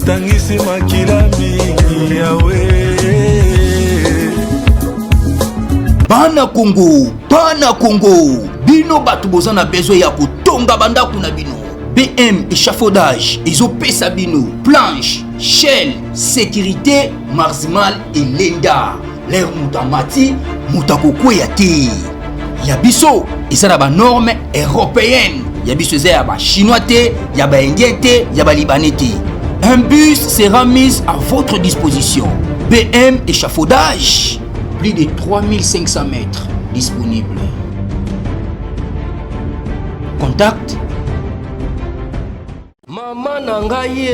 etangisi makila mingi yawe. Bana Congo, bino batu boza na besoin ya kotonga bandaku na bino. BM échafaudage, ezopesa bino planche, shell, sécurité, marzimal et lenda. L'air mutamati, mutakokweya te. Yabiso, eza na ba norme européenne. Yabiso eza ya ba chinois te, ya ba indien te, ya ba libanais te. Un bus sera mis à votre disposition. BM échafaudage, plus de 3500 mètres disponibles. Contact Mama Nangaye,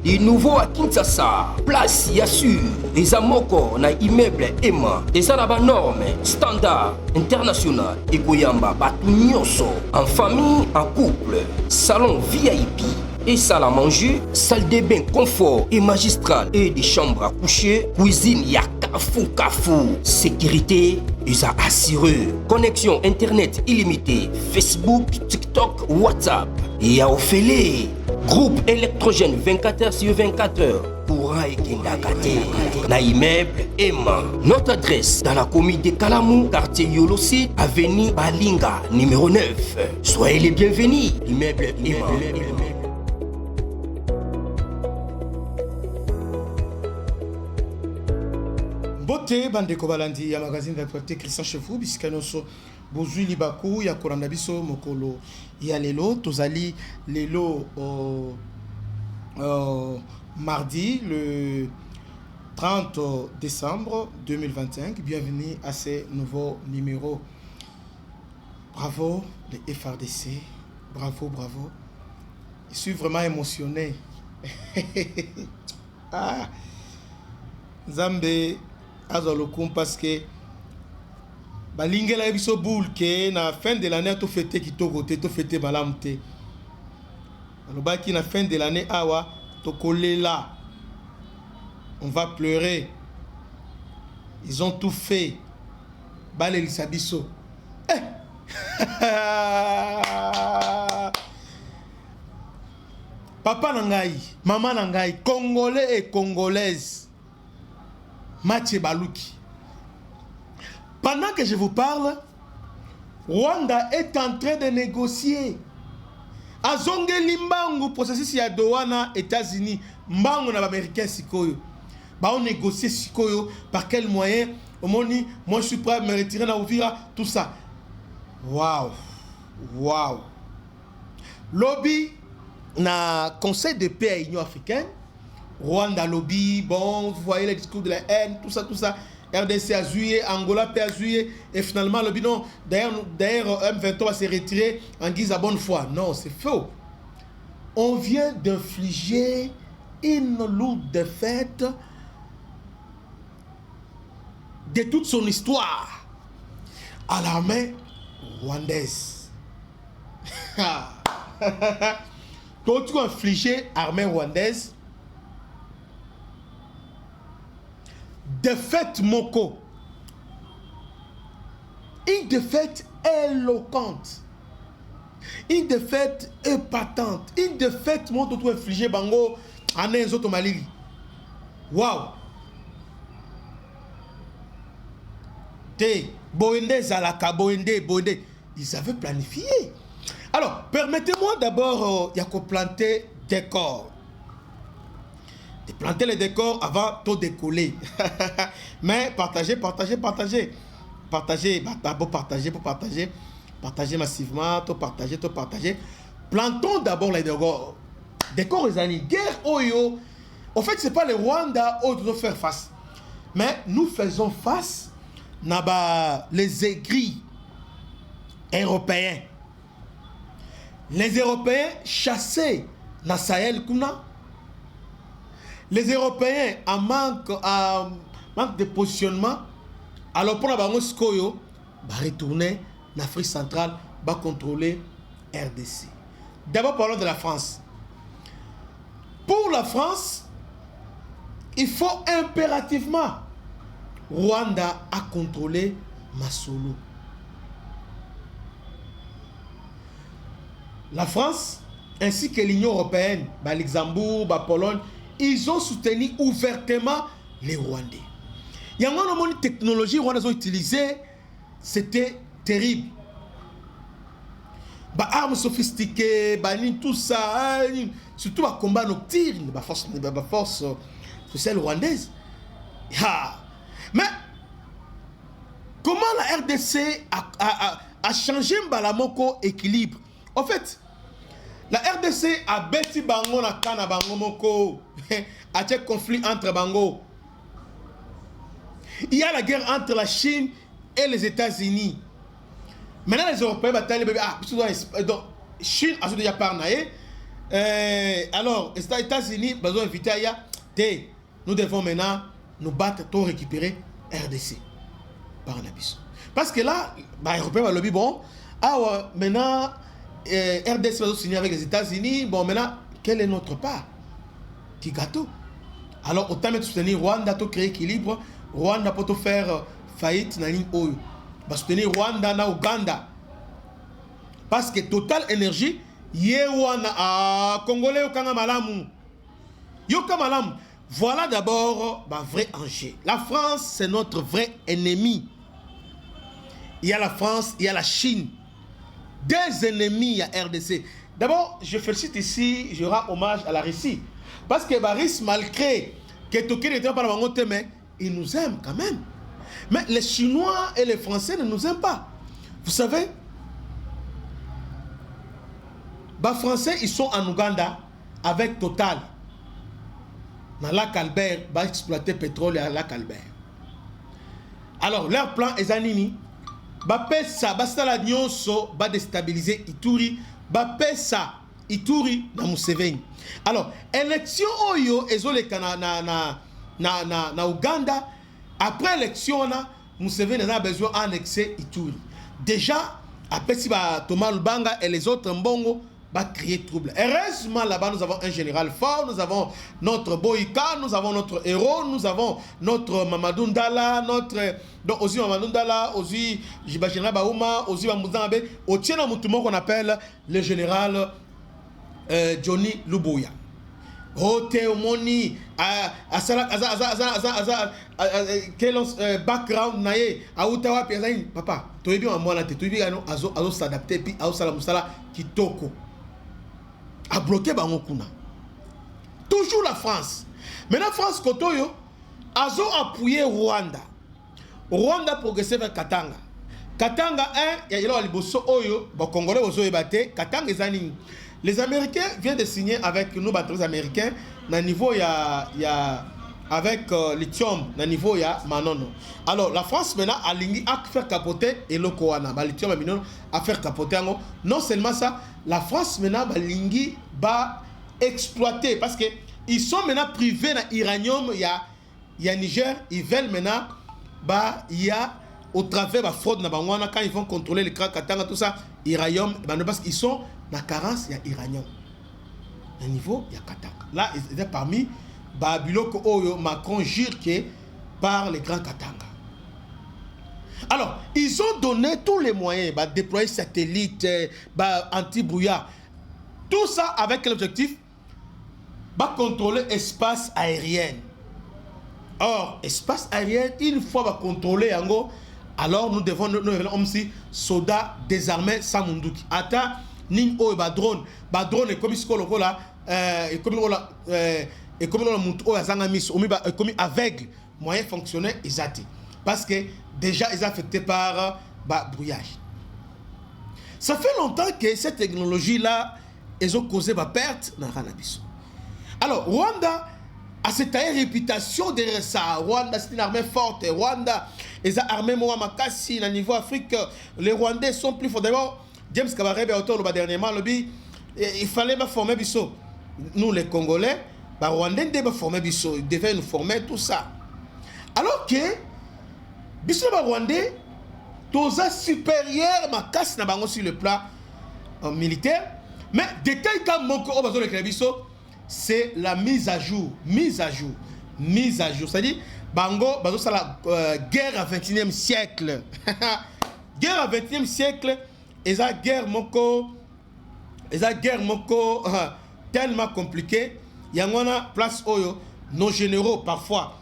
du nouveau à Kinshasa, place Yassur, des amoko na immeuble Emma, des arabes normes, standard, international, et Goyamba, Batunyoso, en famille, en couple, salon VIP, et salle à manger, salle de bain confort et magistral, et des chambres à coucher, cuisine, Kafou, sécurité, ils ont assuré. Connexion internet illimitée, Facebook, TikTok, WhatsApp. Et à Ophélie, groupe électrogène 24h/24h. Courant et Kindakate. Na immeuble Emma. Notre adresse dans la commune de Kalamou, quartier Yolosi, avenue Balinga, numéro 9. Soyez les bienvenus. Immeuble Emma. Bote bandeko balandi ya magazine d'actualité Christian Chefou bisikanoso bozui libaku ya kolanda biso mokolo ya lelo tozali lelo mardi le 30 décembre 2025. Bienvenue à ce nouveau numéro. Bravo les FRDC, bravo. Je suis vraiment émotionné. Ah, Zambé azalokum parce que balingela biso boule que na fin de l'année to fêter kitoko te to fêter malamu te. Alobaki na fin de l'année awa to kolela. On va pleurer. Ils ont tout fait. Balelisa biso. Papa nangai, maman nangai, Congolais et Congolaises. Mathieu Balouki. Pendant que je vous parle, Rwanda est en train de négocier. Azonge limbangu processus ya douane États-Unis, mbangu na américain sikoyo. Ba on négocie sikoyo par quel moyen? Omoni, moi je suis prêt à me retirer na Uvira, tout ça. Waouh. Lobby na Conseil de paix à l'Union africaine. Rwanda lobby, bon, vous voyez les discours de la haine, tout ça. RDC a joué, Angola a joué, et finalement, lobby non. D'ailleurs, M23 va se retirer en guise à bonne foi. Non, c'est faux. On vient d'infliger une lourde défaite de toute son histoire à l'armée rwandaise. Quand tu as infligé l'armée rwandaise, défaite Moko. Une défaite éloquente. Une défaite épatante. Une défaite montre tout infligé bango en un autre maliri. Waouh. Boende Zalaka, Boende. Ils avaient planifié. Alors, permettez-moi d'abord de planter des corps. De planter les décors avant de décoller. Mais partagez. Partagez, d'abord partagez pour partager. Partagez massivement, tout partager. Plantons d'abord les décors. Décors les années. Guerre Oyo. En fait, ce n'est pas le Rwanda où nous devons faire face. Mais nous faisons face les aigris européens. Les Européens chassés dans Sahel Kuna. Les Européens en manque de positionnement. Alors pour la Bango Skoyo, retourner en Afrique centrale, contrôler RDC. D'abord parlons de la France. Pour la France, il faut impérativement Rwanda à contrôler Masolo. La France ainsi que l'Union européenne, bah, Luxembourg, bah, Pologne, ils ont soutenu ouvertement les Rwandais. Il y a une technologie qu'ils ont utilisée, c'était terrible. Bah, armes sophistiquées, bah, tout ça, surtout le combat nocturne, bah, force spéciale rwandaise. Mais comment la RDC a changé Mbalamoko équilibre? En fait, la RDC a bêti bango na kana bango moko, a un conflit entre bango. Il y a la guerre entre la Chine et les États-Unis. Maintenant, les Européens bataillent donc Chine a déjà parlé. Alors, les États-Unis, ils ont invité à nous devons maintenant nous battre pour récupérer RDC par un abysse. Parce que là, les Européens vont le bon. Maintenant, RDC va signer avec les États-Unis. Bon, maintenant, quelle est notre part? Qui gâteau? Alors, autant mettre soutenir Rwanda pour créer équilibre. Rwanda pour faire faillite dans la ligne Oyo. Va soutenir Rwanda na Uganda. Parce que Total Énergie, Rwanda, Congolais, Yokanga Malamu. Yoka Malamu. Voilà d'abord un vrai enjeu. La France, c'est notre vrai ennemi. Il y a la France, il y a la Chine. Deux ennemis à RDC. D'abord, je félicite ici, je rends hommage à la Russie. Parce que Baris, malgré que Tokyo n'était pas dans le mais ils nous aiment quand même. Mais les Chinois et les Français ne nous aiment pas. Vous savez, les Français, ils sont en Ouganda avec Total. Dans le lac Albert, ils vont exploiter le pétrole à lac Albert. Alors, leur plan est anini. Bapesa, Bastala Nyonso, va déstabiliser Ituri. Bapesa, Ituri, dans Museveni. Alors, élection Oyo, ezoleka na Ouganda. Après l'élection, Museveni a besoin d'annexer Ituri. Déjà, après si Thomas Lubanga et les autres Mbongo va créer trouble. Heureusement, là-bas, nous avons un général fort, nous avons notre Boïka, nous avons notre héros, nous avons notre Mamadou Ndala, donc aussi Mamadou Ndala, aussi Général Baouma, aussi Mamouzambe, au tien Moutoumon qu'on appelle le général Johnny Lubuya. Ote Omoni, background naye, Aoutawa, papa, tu es bien à moi là, tu es bien à s'adapter, puis à s'adapter, kitoko. A bloqué Bangokuna. Toujours la France. Maintenant, France Kotoyo a appuyé Rwanda. Rwanda progressé vers Katanga. Katanga 1, il y a Liboso Oyo, les Congolais Ozo Ebate, Katanga Zaning. Les Américains viennent de signer avec nous, les Américains, à niveau avec lithium, à niveau Manono. Alors, la France maintenant a lingi à faire capoter et le Koana. Lithium a faire capoter. Non seulement ça, la France maintenant va exploiter parce qu'ils sont maintenant privés dans l'uranium. Il y a Niger, ils veulent maintenant, il y a au travers de la fraude, quand ils vont contrôler les crans Katanga, tout ça, uranium, parce qu'ils sont dans la carence, il y a uranium. À niveau, il y a Katanga. Là, ils étaient parmi Biloko Oyo, Macron jure que par les grands Katanga. Alors, ils ont donné tous les moyens, déployer satellites, anti-brouillard. Tout ça avec l'objectif de contrôler l'espace aérien. Or, espace aérien, une fois contrôlé, alors nous devons aussi soldats désarmés sans munduki. Ata, nin o drone est comme ce qu'on là, et comme comme aveugle, moyen fonctionner exact. Parce que déjà, ils sont affectés par brouillage. Ça fait longtemps que cette technologie-là, ils ont causé ma perte dans Ranabiso. Alors, Rwanda a cette réputation derrière ça. Rwanda, c'est une armée forte. Rwanda, ils ont armé Makassi au niveau Afrique. Les Rwandais sont plus forts. D'abord, James Kabarebe a autour dernièrement, il fallait former Bisso. Nous, les Congolais, les Rwandais devaient former Bisso. Ils devaient nous former tout ça. Alors que Bisso Rwandais, tous supérieurs Makassi sur le plan militaire. Mais détail comme mon corps, c'est la mise à jour. C'est-à-dire, Bango, c'est la guerre au XXIe siècle. Guerre au XXIe siècle, et la guerre moko et la guerre moko tellement compliquée. Il y a une place où nos généraux parfois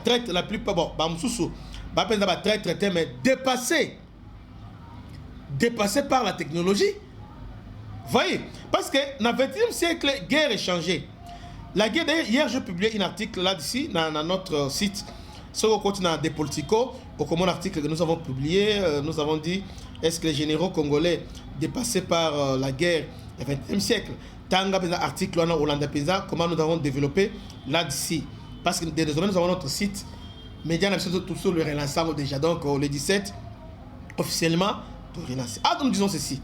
traitent la plupart bon mais dépassés par la technologie. Voyez, parce que dans le XXe siècle, guerre est changée. La guerre, d'ailleurs, hier j'ai publié un article là-dessus dans notre site sur le continent des Politico, au commun article que nous avons publié, nous avons dit est-ce que les généraux congolais dépassés par la guerre du XXe siècle, Tanga Pesa article en Hollande Pesa, comment nous avons développé là-dessus. Parce que désormais nous avons notre site, Média National tout sur le relançant déjà, donc le 17, officiellement, pour relancer. Ah, nous disons ceci.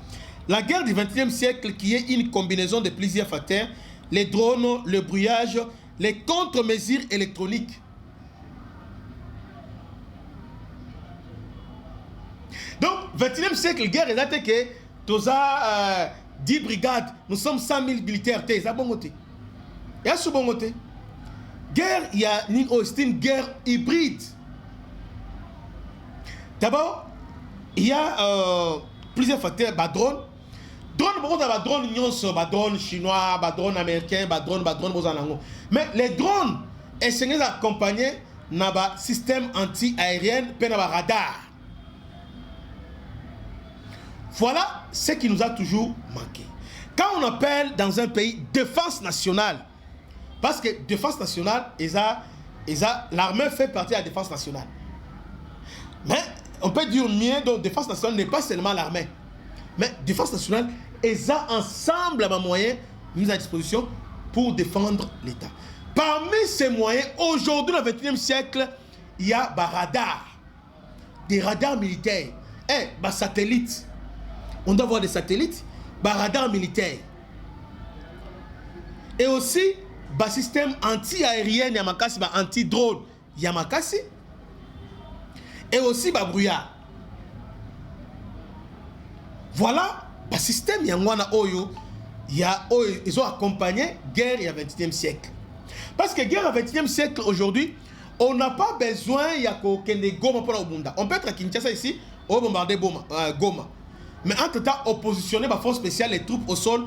La guerre du XXe siècle qui est une combinaison de plusieurs facteurs, les drones, le brouillage, les contre-mesures électroniques. Donc, 21e siècle, guerre est là que tous 10 brigades, nous sommes 100 000 militaires. C'est bon côté. Et à ce bon côté, guerre, il y a une guerre hybride. D'abord, il y a plusieurs facteurs. Drone, drone chinois, drone américain, drone. Mais les drones, sont accompagnés d'un système anti-aérien, d'un radar. Voilà ce qui nous a toujours manqué. Quand on appelle dans un pays défense nationale, parce que défense nationale, l'armée fait partie de la défense nationale. Mais on peut dire mieux, donc défense nationale n'est pas seulement l'armée. Mais défense nationale, ensemble les moyens mis à disposition pour défendre l'État. Parmi ces moyens, aujourd'hui, dans le XXIe siècle, il y a des radars militaires, des satellites. On doit avoir des satellites, des radars militaires. Et aussi, des systèmes anti-aériens, Yamakasi, anti-drone, Yamakasi. Et aussi, des brouillards. Voilà, le système Yangwana Oyo, ils ont accompagné la guerre du XXe siècle. Parce que la guerre du XXe siècle, aujourd'hui, on n'a pas besoin de Goma pour le Bunda. On peut être à Kinshasa ici, on va bombarder Goma. Mais entre-temps, on positionne les forces spéciales, les troupes au sol,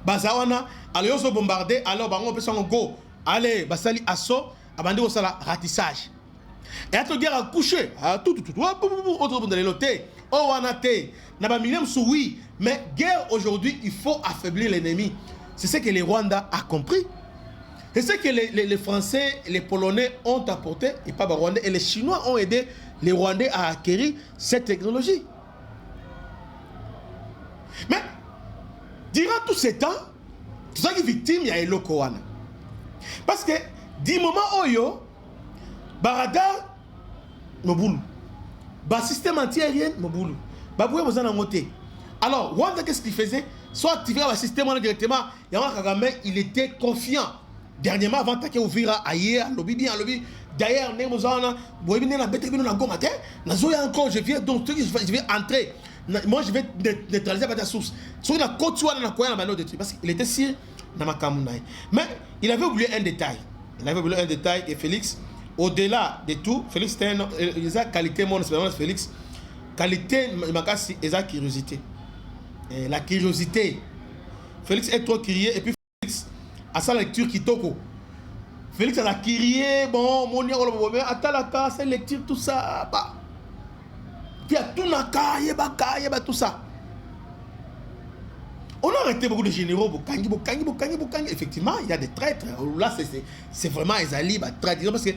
Bazawana, alors ils ont bombardé, alors on peut s'en go, allez, Basali assaut, abandé au sala ratissage. Et la guerre a couché, tout, autre monde de l'auté, oh, on a été, oui, mais guerre aujourd'hui, il faut affaiblir l'ennemi. C'est ce que les Rwandais ont compris. C'est ce que les Français, les Polonais ont apporté, et pas les Rwandais, et les Chinois ont aidé les Rwandais à acquérir cette technologie. Mais, durant tout ce temps, tout ça qui est victime, il y a un Lokowana. Parce que, du moment où il y a radar, Moboulou. Système anti-aérien, Moboulou. Alors, Rwanda, qu'est-ce qu'il faisait? Soit activer le système directement, il était confiant. Dernièrement, avant d'attaquer au Vira, ailleurs, lobby bien, lobby. D'ailleurs, je viens, donc je vais entrer. Moi, je vais neutraliser la source. Sur la côte, parce qu'il était sûr dans ma camouflage. Mais il avait oublié un détail. Et Félix, au-delà de tout, Félix, il a qualité, mon expérience, Félix, qualité, il a curiosité. Et la curiosité. Félix est trop curieux, et puis Félix a sa lecture qui toko. Félix a la curieux, bon, mon dieu, attends, cette lecture, tout ça, bah. Puis il y a tout naka, yeba, tout ça. On a arrêté beaucoup de généraux, Bokangi. Effectivement, il y a des traîtres. Là, c'est vraiment Ezali, traître. Parce que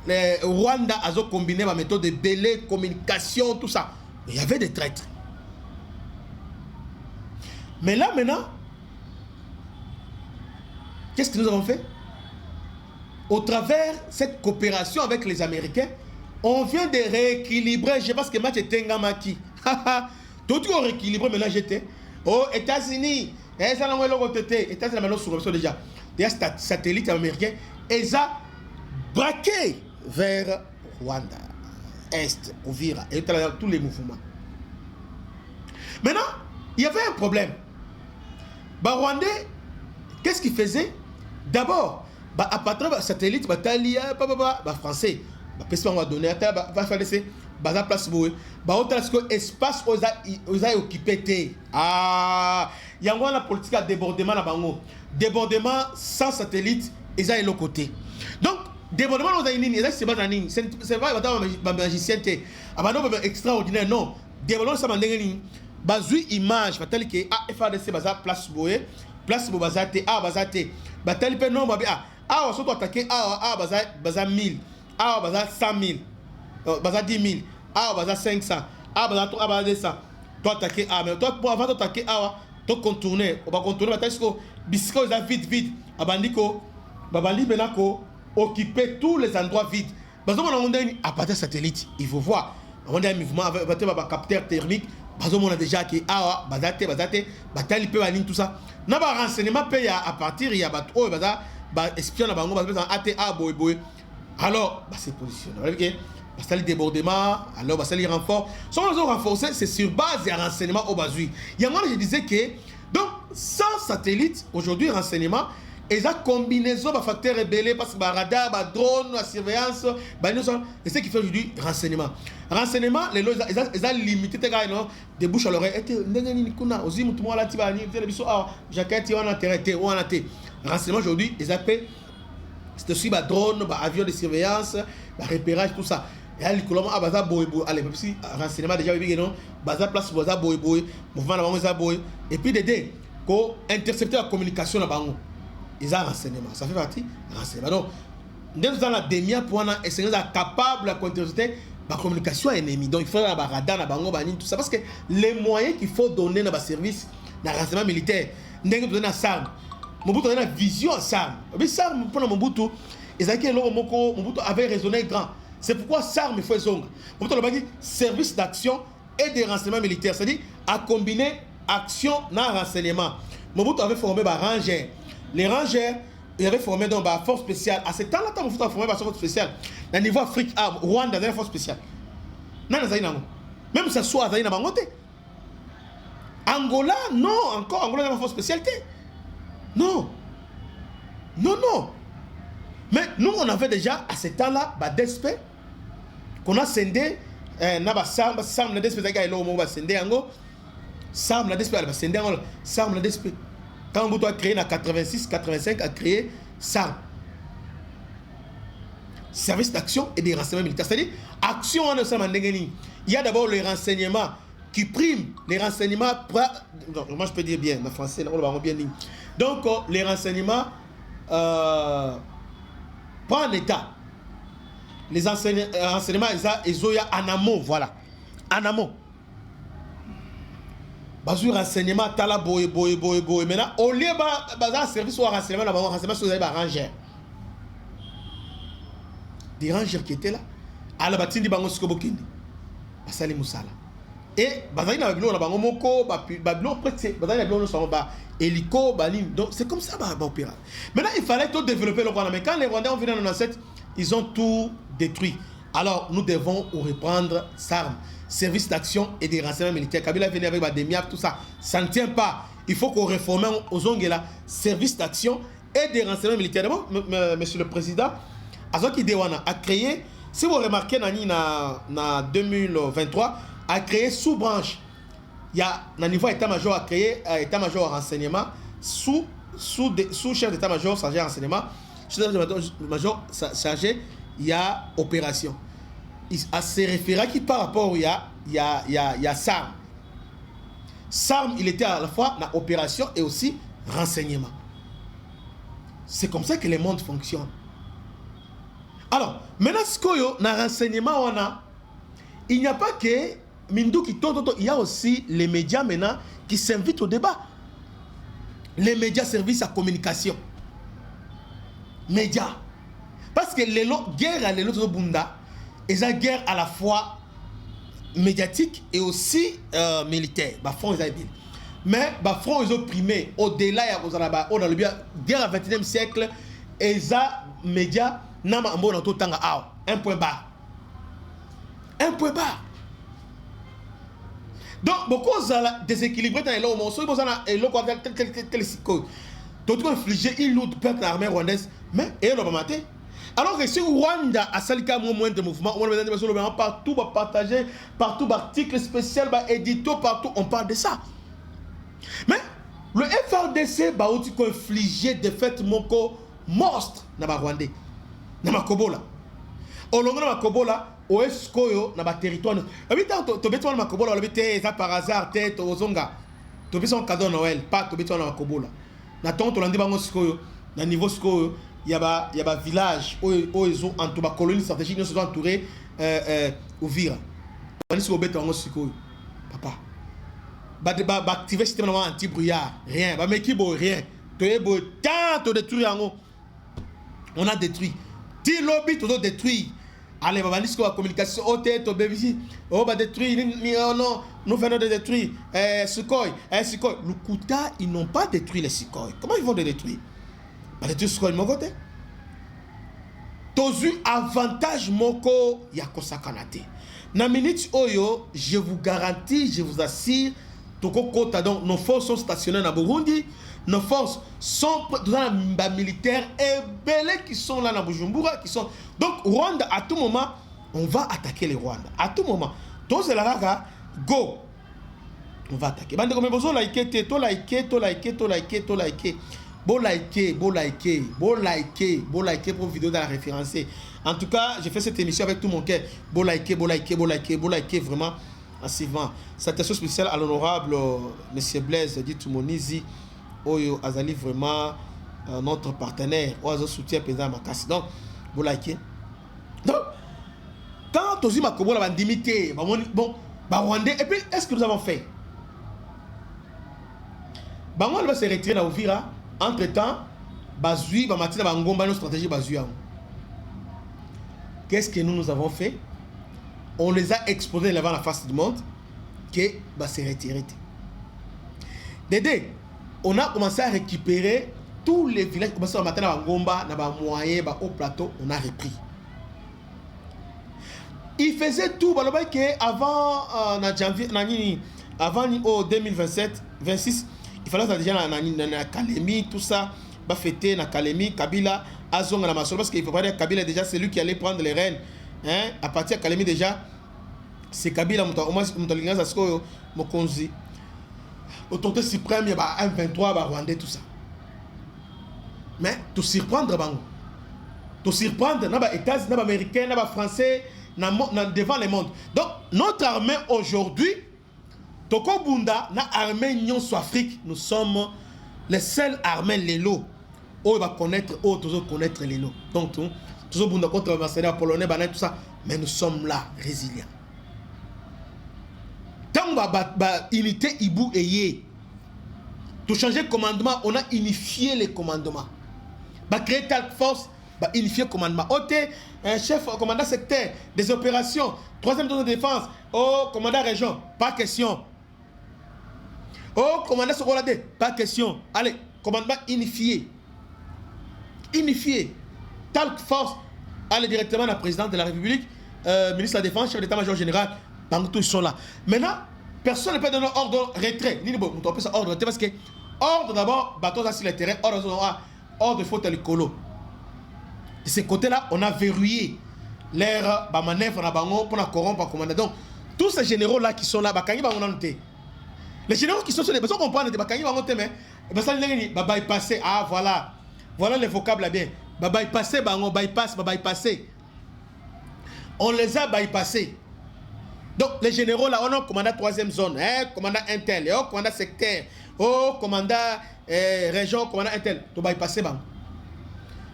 le Rwanda a combiné ma méthode de belé, communication, tout ça. Mais il y avait des traîtres. Mais là, maintenant, qu'est-ce que nous avons fait? Au travers de cette coopération avec les Américains, on vient de rééquilibrer. Je pense que match était Ngamaki. Tout est rééquilibré, mais là j'étais. Aux États-Unis, États-Unis maintenant déjà. Des satellites américains, ils ont braqué vers Rwanda, Est, Uvira, et tous les mouvements. Maintenant, il y avait un problème. Rwandais, qu'est-ce qu'ils faisaient? D'abord, à partir de satellite, français. on va donner, va faire laisser, baza place boue, parce que espace aux a occupé. Ah, il y a une politique de débordement là bango. Débordement sans satellite, ils ont l'autre côté. Donc, débordement aux aïnini, c'est pas un c'est pas un magicien, extraordinaire, non. Débordement, ça m'a dit, bazui image, tel que FADC baza place boue, place boue bazate, bazate, batel pe non, ah, on s'est attaqué, baza 1000, baza 100 000, baza 10 000, baza 500, baza 200. Toi attaquer, mais toi, pour avant d'attaquer, toi contourner, on va contourner, parce que bisco est vide, abandiko, babandi benako, occuper tous les endroits vides. Parce qu'on a un appareil satellite, il faut voir, on a un mouvement avec un capteur thermique, parce qu'on a déjà qui bazate, bataille peut aller tout ça. N'a pas renseignement paye à partir, il y a bateau, espion na bango parce que ATA boy alors c'est positionné parce que le débordement alors parce que les renforts sont renforcés, c'est sur base des renseignements au bazui. Il y a moi je disais que donc sans satellite aujourd'hui renseignement et ça combinaison de facteurs rebellés parce que radar, drone, la surveillance, et ce qui fait aujourd'hui renseignement les lois ils ont limité tes gars de bouche à l'oreille et ndengeni kuna ozimu tout la tibani tele biso jaquette on a terre on a té renseignement aujourd'hui ils appellent c'est aussi drone avion de surveillance repérage tout ça et là le baza boy allez si renseignement déjà bien non baza place baza boy mouvement la bango za boy et puis des ko intercepter la communication la bango ils ont renseignement ça fait partie renseignement donc dans la demi pour et c'est capable de intercepter la communication ennemie. Donc il faut la radar na bango banine tout ça parce que les moyens qu'il faut donner dans le service dans renseignement militaire ndenge donner à SARM Mobutu a une vision à SARM. Mais SARM pour Mobutu Mobutu avait raisonné grand. C'est pourquoi SARM il faut zong. Mobutu a dit service d'action et de renseignement militaire, c'est-à-dire à combiner action dans renseignement. Mobutu avait formé des rangers. Les rangers, il avait formé donc une force spéciale. À ce temps-là, Mobutu a formé une force spéciale. Au niveau Afrique, Rwanda, il y a une force spéciale. Même si ça soit à Bangote. Angola, non, encore, Angola a une force spécialité. Non. Mais nous, on avait déjà, à ce temps-là, DSP, qu'on a scindé, Sam, la DSP, Sam, la DSP, quand on a créé en 86, 85, a créé SARM. Service d'action et des renseignements militaires. C'est-à-dire, action en ensemble, il y a d'abord les renseignements qui priment, les renseignements. Donc, moi je peux dire bien, en français, on va bien dire. Donc, les renseignements pas en état. Les renseignements, ils ont en amont, voilà. En amont. Bazou renseignement, tala boy. Maintenant, au lieu de service ou renseignement, renseignement, vous avez ranger. Des rangers qui étaient là, à la bâtine de Bango Skobokindi, Basali Moussala. Et Bazali n'a pas de Moko, Babylon, Bazali n'a pas de hélico, Balim. Donc c'est comme ça, opéra. Maintenant, il fallait tout développer le Rwanda. Mais quand les Rwandais ont venu en 97, ils ont tout détruit. Alors nous devons reprendre SARM, service d'action et des renseignements militaires. Kabila est venu avec Bademiap, tout ça. Ça ne tient pas. Il faut qu'on réforme aux Ongela, service d'action et des renseignements militaires. D'abord, monsieur le président, Azoki Dewana a créé, si vous remarquez, en 2023, a créé sous-branche. Il y a, au niveau état-major, a créé état-major renseignement, sous-chef d'état-major, chargé renseignement, chef d'état-major, chargé, il y a opération. À ces référents qui, par rapport, il y a SARM. SARM, il était à la fois dans opération et aussi renseignement. C'est comme ça que le monde fonctionne. Alors, maintenant, dans le renseignement, il n'y a pas que Mindou qui tourne, il y a aussi les médias maintenant qui s'invitent au débat. Les médias services à communication. Médias. Parce que les guerres à l'autre Bunda, ils ont guerre à la fois médiatique et aussi militaire. Mais front ils ont primé au-delà dans le guerre au XXIe siècle, ils ont médias. Un point bas. Donc, beaucoup de déséquilibrés dans les lots, tout infligé une autre peuple armée rwandaise, mais et le maté. Alors que si Rwanda a salika moins de mouvement, on va partout, va partager, partout, article spécial, édito, partout, on parle de ça. Mais le FRDC va aussi infliger des fêtes moko monstre na ba Rwandais, na makobola. Au long de la makobola, au escoyo na ba territoire. Habita to beto na makobola, on habite ça par hasard tête aux zonga. To beto un cadeau Noël, pas to beto na makobola. Na ton to landi bango escoyo, na niveau escoyo. Il y a un village où ils ont entouré la colonie stratégique, ils sont entourés au Vira. On est au béton, papa. Activer le système anti-brouillard, rien. Rien. Tant de détruire. On a détruit. 10 lobbies, tout détruit. Allez, on va dire que la communication, on va détruire. Non, nous venons de détruire. Sukhoi. Le Kouta, ils n'ont pas détruit les Sukhoi. Comment ils vont les détruire? Détruire mon côté. Tozu avantage moko ya kosakanate. Na minute oyo, je vous garantis, je vous assure, toko kota donc nos forces sont stationnées na Burundi, nos forces sont dans la militaire et belé qui sont là na Bujumbura qui sont donc Rwanda à tout moment, on va attaquer les Rwanda. À tout moment. Tous la raga go. On va attaquer. Bande comme besoin liker, to liker. Bon liker pour vidéo dans la référencée. En tout cas, j'ai fait cette émission avec tout mon cœur. Bon liker vraiment massivement. Citation spéciale à l'honorable Monsieur Blaise dit Monizi Oyo Azali vraiment notre partenaire. Oyo soutien président Makasi. Donc, bon liker. Donc, quand Tozi Makobo la bandimité, bon, Rwandais, et puis est-ce que nous avons fait? On va se retirer dans Uvira. Entre-temps, Bazui, Bamatina, Bangomba, nos stratégies Bazui. Qu'est-ce que nous avons fait? On les a exposés devant la face du monde, que va se retirer. Dédé, on a commencé à récupérer tous les villages, commencé à matin à Bangomba, dans les moyens, au plateau, on a repris. Il faisait tout, avant avant 2027, 26. Il fallait déjà na Kalemi, tout ça, va fêter na Kalemi, Kabila, Azong na Masolo, parce qu'il faut pas dire Kabila déjà c'est lui qui allait prendre les rênes. Hein? À partir de Kalemi déjà, c'est Kabila, au moins Moutolinga Zasko, Mokonzi. Autorité suprême, il y a un 23, Rwandais, tout ça. Mais tout surprendre, Bango. Tout surprendre, n'a pas États-Unis, n'a pas Américains, n'a pas Français, devant le monde. Donc, notre armée aujourd'hui, Toko Bunda, na armée Nyonso Afrique, nous sommes les seuls armées Lelo. On va connaître, tous connaître Lelo. Donc, tous Bunda contre les mercenaires polonais, tout ça. Mais nous sommes là, résilients. Tant que unité Ibu et Yé, tout changer le commandement, on a unifié les commandements. Créer task force, unifier le commandement. Un chef, commandant secteur, des opérations, 3e zone de défense, commandant région, pas question. Commandant Sokolade, pas question. Allez, commandement unifié. Unifié. Task force, allez directement à la présidente de la République, ministre de la Défense, chef d'état-major général, tous sont là. Maintenant, personne ne peut donner ordre retrait. On peut ça ordre retrait parce que ordre d'abord, bateau sur le terrain, ordre faute à l'écolo. De ce côté-là, on a verrouillé l'air manœuvre pour corrompre le commandant. Donc, tous ces généraux-là qui sont là, les généraux qui sont sur les personnes qu'on parle de Bakangi vont monter, mais bypasser. Ah, voilà. Voilà les vocables là bien. Bypasser, bypasser. On les a bypassés. Donc, les généraux là, on a commandant 3e zone, commandant intel, commandant secteur, commandant région, commandant intel. Tu bypasser.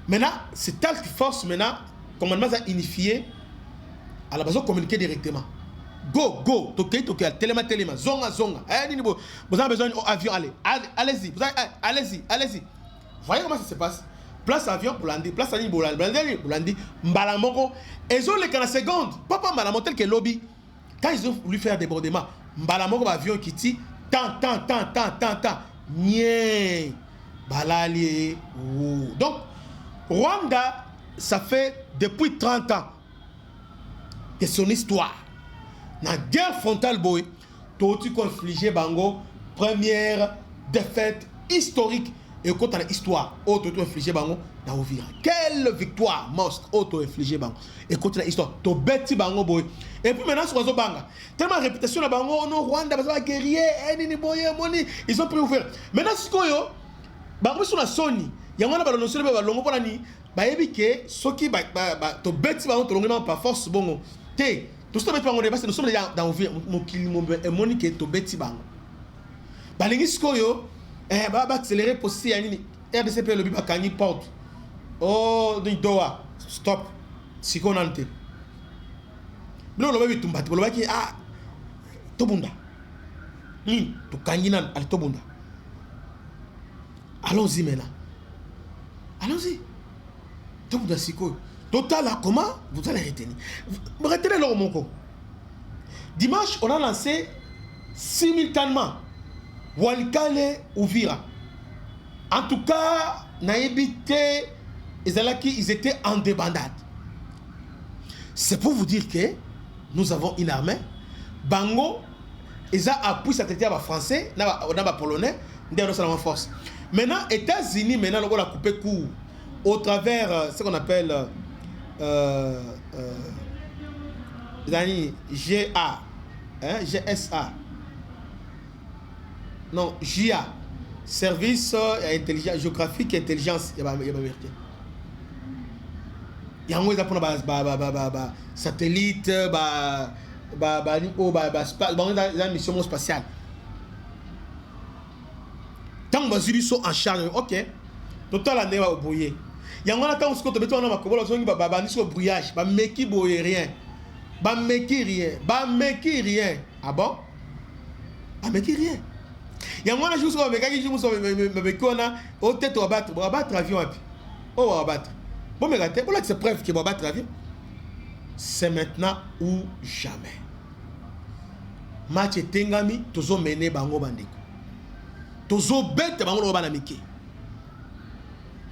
Maintenant, c'est telle force maintenant, commandement a unifié, à la base, on communiquer directement. Go, téléma, zonga. Vous avez besoin d'avion, allez-y. Allez-y. Voyez comment ça se passe. Place avion pour l'andi, place avion pour l'andi, Mbalamoko. Ils ont les 40 secondes. Papa Mbalamoko tel que lobby. Quand ils ont voulu faire débordement, Mbalamoko avion qui dit tant. Nye. Balali. Donc, Rwanda, ça fait depuis 30 ans que son histoire. Dans la guerre frontale, tout infligé Bango, première défaite historique et quand on a histoire auto-infligée bango na Uvira. Quelle victoire monstre auto-infligée bango et quand on a histoire to beti bango boy. Et puis maintenant sur banga tellement réputation na bango no Rwanda baza guerrier nini boye moni ils ont pris Uvira. Maintenant sikoyo bango sur la Sony yango na balonso ba longo pona ni ba yebi ke soki ba to beti bango to longo par force bongo te to sto beti bango parce que nous sommes déjà dans Uvira mokili moni ke to beti bango balingi sikoyo ba accélérer possible yani RDCP le biba kangi porte oh ni doa stop siko nante bilo lo baby tumbati lo baki tobunda ni to kangi nan al tobunda allons-y maintenant allons-y tobunda siko total comment vous allez retenir le moko dimanche on a lancé simultanément Walikale Uvira. En tout cas, Naïbité, ils étaient en débandade. C'est pour vous dire que nous avons une armée. Bango, ils ont appuyé cette état français, polonais, en force. Maintenant, États-Unis, maintenant, on a coupé court au travers ce qu'on appelle GA, GSA. Non, JA, service intelligence géographique et intelligence. Il y a vérité. Il y a un satellite, une mission spatiale. Tant que ils sont en charge, ok. Total année va au brouiller. Il y a un temps où on a un brouillage, meki rien. Rien. Ah bon? Meki rien. Il y a un jour où on va battre avion. On va battre. Bon, mais c'est preuve qu'il va battre l'avion. C'est maintenant ou jamais. Match Tengami, tozo mené bango bandeko. Tozo bête bango banamiki.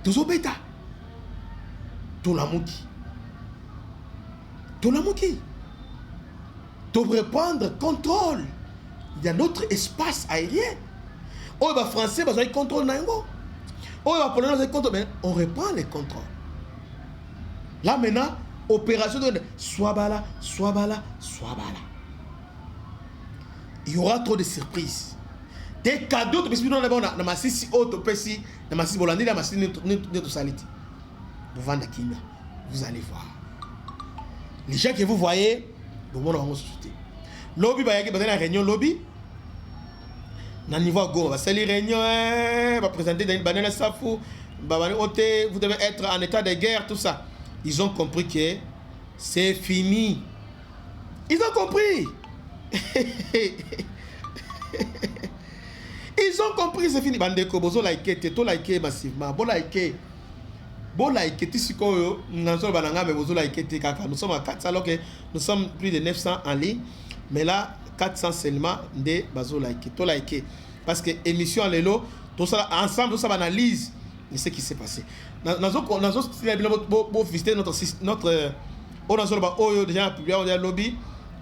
Tozo bêta. Tolamuki. To reprendre contrôle de notre espace aérien. Oh, les Français, ils contrôlent Nango. Oh, les Polonais, ils contrôlent. Mais on reprend les contrôles. Là, maintenant, opération de Swabala. Il y aura trop de surprises. Des cadeaux, parce que nous avons dans ma sisi auto, dans ma sisi bolandi, dans ma sisi notre saliti. Vous vendez Kimia. Vous allez voir. Les gens que vous voyez, vous allez voir société. Lobby, il y a une réunion lobby. Dans le niveau go, c'est les réunions, va présenter dans une banane safou, vous devez être en état de guerre, tout ça. Ils ont compris que c'est fini. Ils ont compris. Ils ont compris, c'est fini. Bandeko, bozo like, teto like massivement, bo like, tisiko, nous sommes à 400 alors que nous sommes plus de 900 en ligne, mais là 400 seulement de bazo like, to like, parce que émission lélo, tout ça ensemble, tout ça analyse ce qui s'est passé. Nous visiter notre on a déjà publié un lobby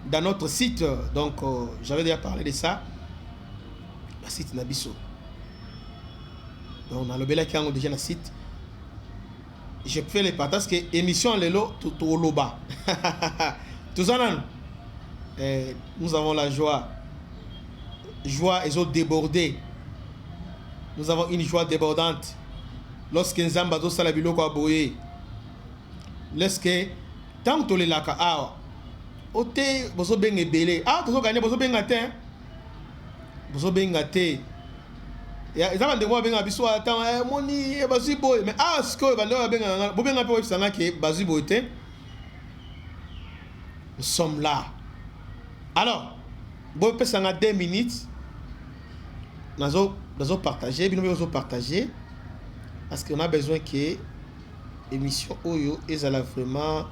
dans notre site, donc j'avais déjà parlé de ça. Le site Nabiso. Donc on a le bel qui a déjà le site. Je fais les partages que émission lélo tout loba. Tout ça nous avons la joie et autres débordés. Nous avons une joie débordante lorsque Nzamba do sala biloko aboye, lorsque tant que les laka awa ote bozo benga belé tozo gagner bozo benga te ya ezaba ndemo benga biso ata moni bazi boy mais sko bando benga bo benga pe sana ke bazi boy te. Nous sommes là. Alors bon peut ça 2 minutes nazo partager partager parce qu'on a besoin que l'émission Oyo est vraiment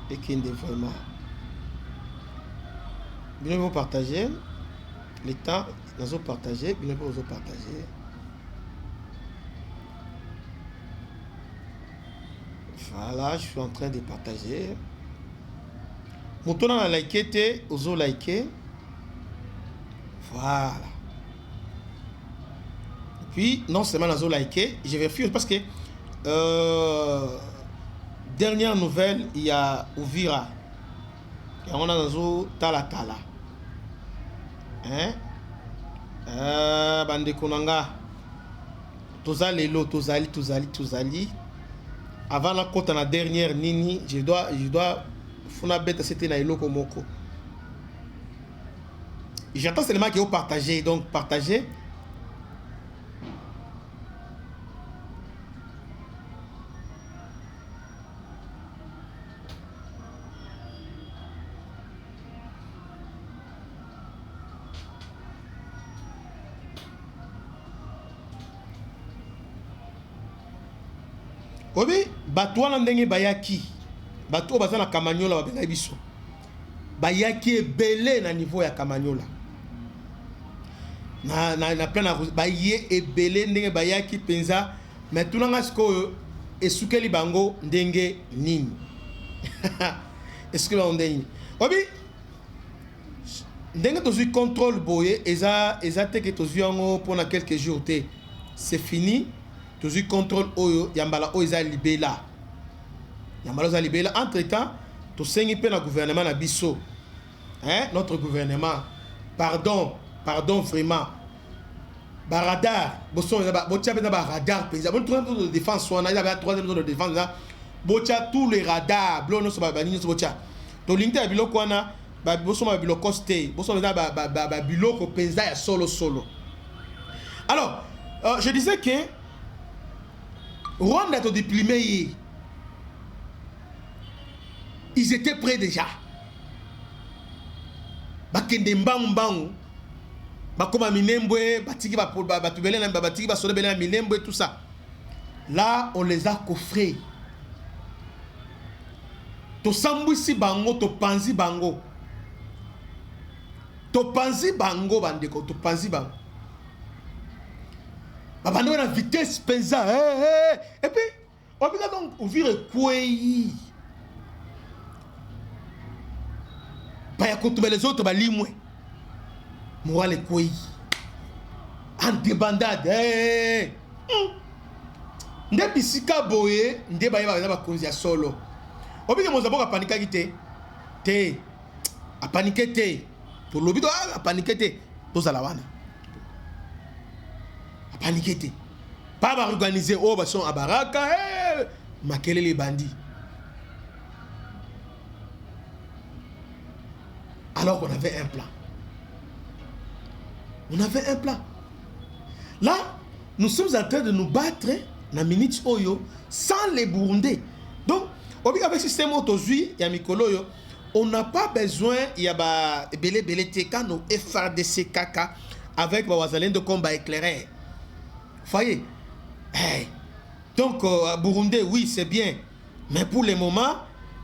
et qu'il est vraiment bien vous partager le temps nous avons partagé bien vous partager voilà je suis en train de partager mon tour dans la like ozo like voilà Puis, non seulement nazo liké, je vérifie parce que dernière nouvelle, il y a Uvira. Et on a nazo Talakala. Hein? Bande Konanga. Tozali Lelo, Tozali. Avant la côte, la dernière Nini, je dois. Funa bête, c'était na Elo Komoko. J'attends seulement que vous partagez. Donc, partagez. Obi, batwa na ndenge bayaki. Batwa baza na Kamanyola babenga biso. Bayaki ebele na niveau ya Kamanyola. Na plan na baye ebele ndenge bayaki penza, mais tunanga siko esukeli bango ndenge nini. Esukeli bango ndenge nini. Obi, ndenge tozui contrôle boye eza te que tozui yango pendant quelques jours te. C'est fini. Tozui contrôle oyo yambala oyo eza libela. Yambala oyo libela. Entre temps, tosengi pe na gouvernement na biso. Hein? Notre gouvernement. Pardon vraiment. Ba radar, boson botia pe na ba radar penza. Bon troisième zone de défense on a la troisième zone de défense là. Botia tous les radars, blo no so ba nini so botia. To linta biloko wana ba boson ba biloko stay. Boson ba biloko penza ya solo. Alors, je disais que Rwanda to diplômé, ils étaient prêts déjà. Bakende mbang, bakoma minembwe, batiki batubele na batiki basolebele na minembwe tout ça. Là, on les a coffrés. To sambwisi bango, to panzi bango. To panzi bango bandeko, to panzi bango. Babando na vitesse penza. Et puis, on va donc ouvrir quoi? Pas à les autres, balimwe. Moi les quoi? En débandade. Nde bisika boye, nde baye ba konzia solo. Obi ke mozabo ka panika kite. Te. A paniquer te. Pour l'obito a paniquer te. To zalawana. Paniqué. Pas organiser oh bah son à baraka makele les bandits. Alors qu'on avait un plan. On avait un plan. Là, nous sommes en train de nous battre dans minute oyo sans les Burundais. Donc, avec le système autosui et Mikolo, on n'a pas besoin il y a ba belé teka nos FRDC kaka avec ba wazalène de combat éclairé. Voyez, donc Burundi, oui, c'est bien, mais pour le moment,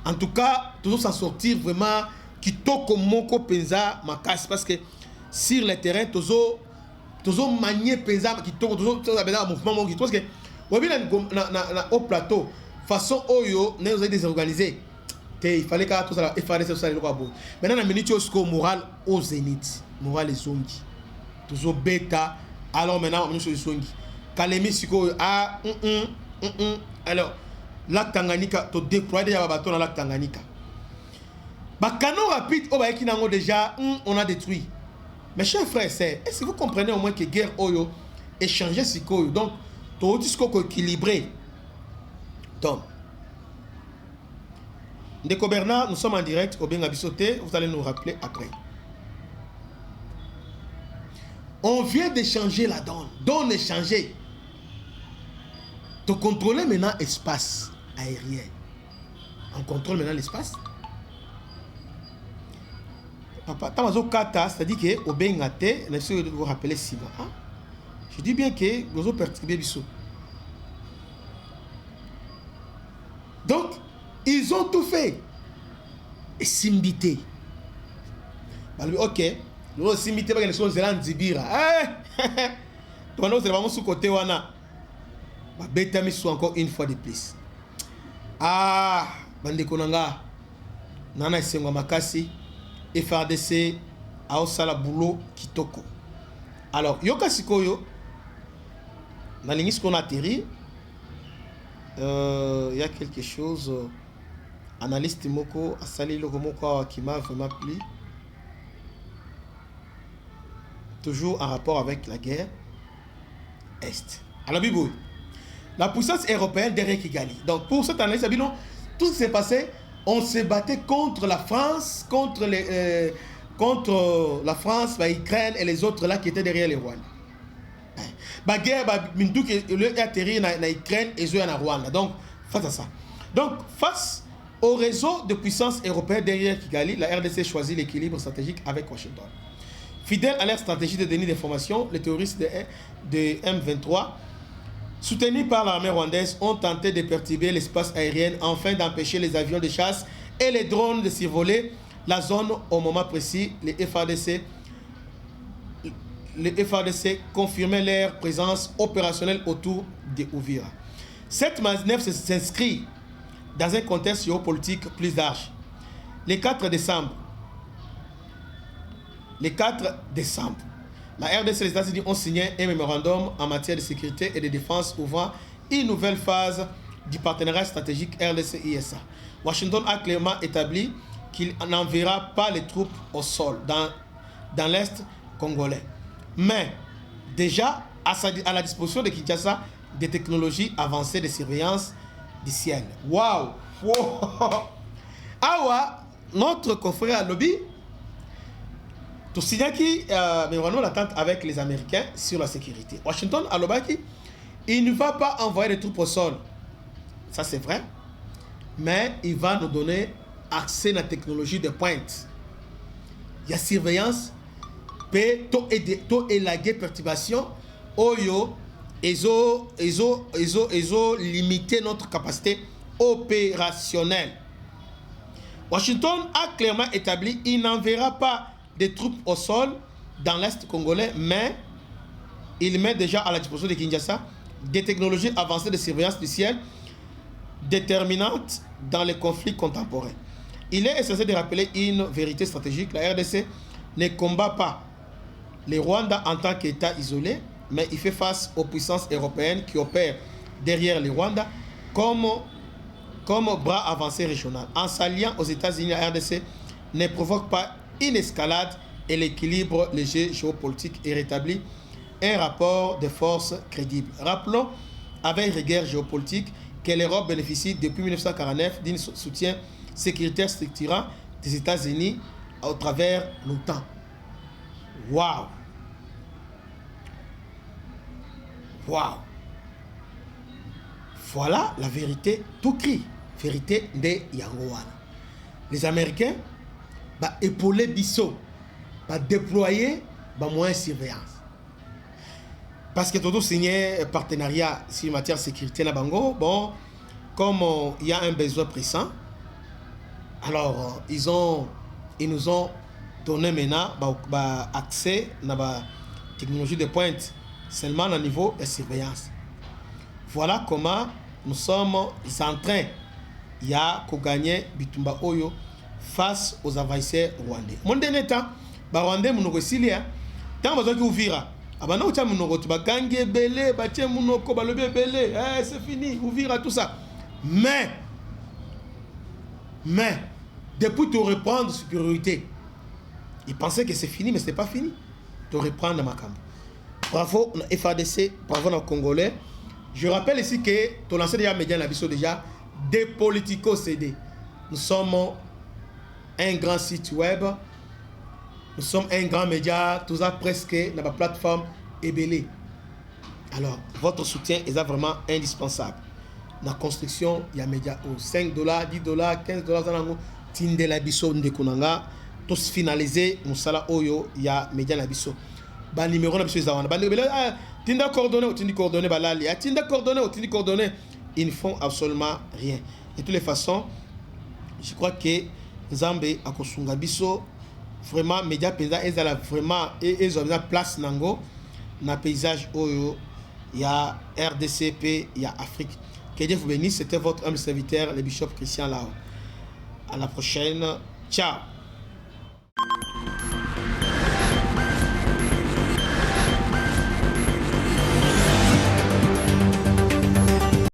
en tout cas, toujours s'en sortir vraiment, qui toko moko penza ma casse parce que sur le terrain, toujours manier penza qui toko toujours un mouvement qui parce que au plateau, façon oyo, nous avons désorganisé. Il fallait que tout ça, il fallait que ça le bon. Maintenant, la minute au moral au zénith, moral les zombies, toujours bêta. Alors maintenant, on est sur les zombies. Kalemi siko alors lac Tanganyika to déployer déjà bateau dans lac Tanganyika. Ba canon rapide au baiki nango déjà on a détruit. Mes chers frères, est-ce que vous comprenez au moins que guerre oyo échanger siko donc to disco équilibré. Donc Ndeko Bernard, nous sommes en direct au Benga Bissoté, vous allez nous rappeler après. On vient d'échanger la donne. Donne échanger. De contrôler maintenant l'espace aérien. On contrôle maintenant l'espace. Papa, c'est-à-dire que au Bengate, je vais vous rappeler 6 mois. Hein? Je dis bien que vous avez perturbé Bissot. Donc, ils ont tout fait. Et Simbité. Ok. Nous aussi mis des choses de Zibira. Toi, nous sommes sous côté wana. Ma bête mis encore une fois de plus. Ah, bande konanga. Nana Sengwa Makasi, FRDC, Aosala Boulot, Kitoko. Alors, Yoka Sikoyo, dans l'ingis qu'on atterrit, il y a quelque chose, analyste Moko, Asali Logomoko, qui m'a vraiment plu. Toujours en rapport avec la guerre Est. Alors, Bibou, la puissance européenne derrière Kigali. Donc, pour cette analyse, tout ce qui s'est passé, on se battait contre la France, contre la France, l'Ukraine et les autres là qui étaient derrière les Rwandais. La guerre, le atterri en Ukraine et en Rwanda. Donc, face à ça. Donc, face au réseau de puissance européenne derrière Kigali, la RDC choisit l'équilibre stratégique avec Washington. Fidèle à leur stratégie de déni d'information, les terroristes de M23, soutenus par l'armée rwandaise, ont tenté de perturber l'espace aérien afin d'empêcher les avions de chasse et les drones de survoler la zone au moment précis. Les FARDC confirmaient leur présence opérationnelle autour de Uvira. Cette manœuvre s'inscrit dans un contexte géopolitique plus large. Le 4 décembre, la RDC et les États-Unis ont signé un mémorandum en matière de sécurité et de défense ouvrant une nouvelle phase du partenariat stratégique RDC-ISA. Washington a clairement établi qu'il n'enverra pas les troupes au sol dans l'Est congolais, mais déjà à la disposition de Kinshasa des technologies avancées de surveillance du ciel. Waouh! Awa, notre confrère à lobby, tout signal qui mais l'attente avec les Américains sur la sécurité. Washington à l'Obaki, il ne va pas envoyer des troupes au sol. Ça c'est vrai. Mais il va nous donner accès à la technologie de pointe. Il y a surveillance, to élaguer perturbation, oyo, ezo limiter notre capacité opérationnelle. Washington a clairement établi qu'il n'enverra pas des troupes au sol dans l'Est congolais, mais il met déjà à la disposition de Kinshasa des technologies avancées de surveillance du ciel déterminantes dans les conflits contemporains. Il est essentiel de rappeler une vérité stratégique. La RDC ne combat pas les Rwandais en tant qu'État isolé, mais il fait face aux puissances européennes qui opèrent derrière les Rwandais comme bras avancé régional. En s'alliant aux États-Unis, la RDC ne provoque pas une escalade et l'équilibre léger géopolitique est rétabli, un rapport de force crédible. Rappelons avec rigueur géopolitique que l'Europe bénéficie depuis 1949 d'un soutien sécuritaire structurant des États-Unis au travers l'OTAN. Waouh! Waouh! Voilà la vérité tout cri. Vérité de Yangowana. Les Américains épauler Bissot, déployer moyens de surveillance. Parce que tout signé un partenariat sur matière de sécurité na bango, bon, comme il y a un besoin pressant, alors ils nous ont donné maintenant accès à la technologie de pointe seulement au niveau de surveillance. Voilà comment nous sommes en train de gagner Bitumba Oyo face aux envahisseurs rwandais. Mon dernier temps, les Rwandais sont ici. Tant que vous Uvira, c'est fini, Uvira, tout ça. Mais, depuis tu reprendre supériorité, ils pensaient que c'est fini, mais ce n'est pas fini. Tu reprends ma camp. Bravo, FADC, bravo aux Congolais. Je rappelle ici que tu as lancé déjà média déjà des politico CD. Nous sommes un grand site web, nous sommes un grand média, tout ça presque dans la plateforme Ebele. Alors, votre soutien est vraiment indispensable. Dans la construction, il y a média au $5, $10, $15, Tinde la biso ndekunanga, tous finalisé, Moussala Oyo, il y a média la biso. Ba numéro na biso zawana. Ba numéro, Tinda coordonné, ou Tindi coordonné, balali. Tinda coordonné, ou Tindi coordonné. Ils ne font absolument rien. De toutes les façons, je crois que Zambé a kosunga biso vraiment média pesa ezala vraiment et ils ont une place nango na paysage oyo il y a RDCP, il y a Afrique. Que Dieu vous bénisse, c'était votre humble serviteur le bishop Christian Lao. À la prochaine. Ciao.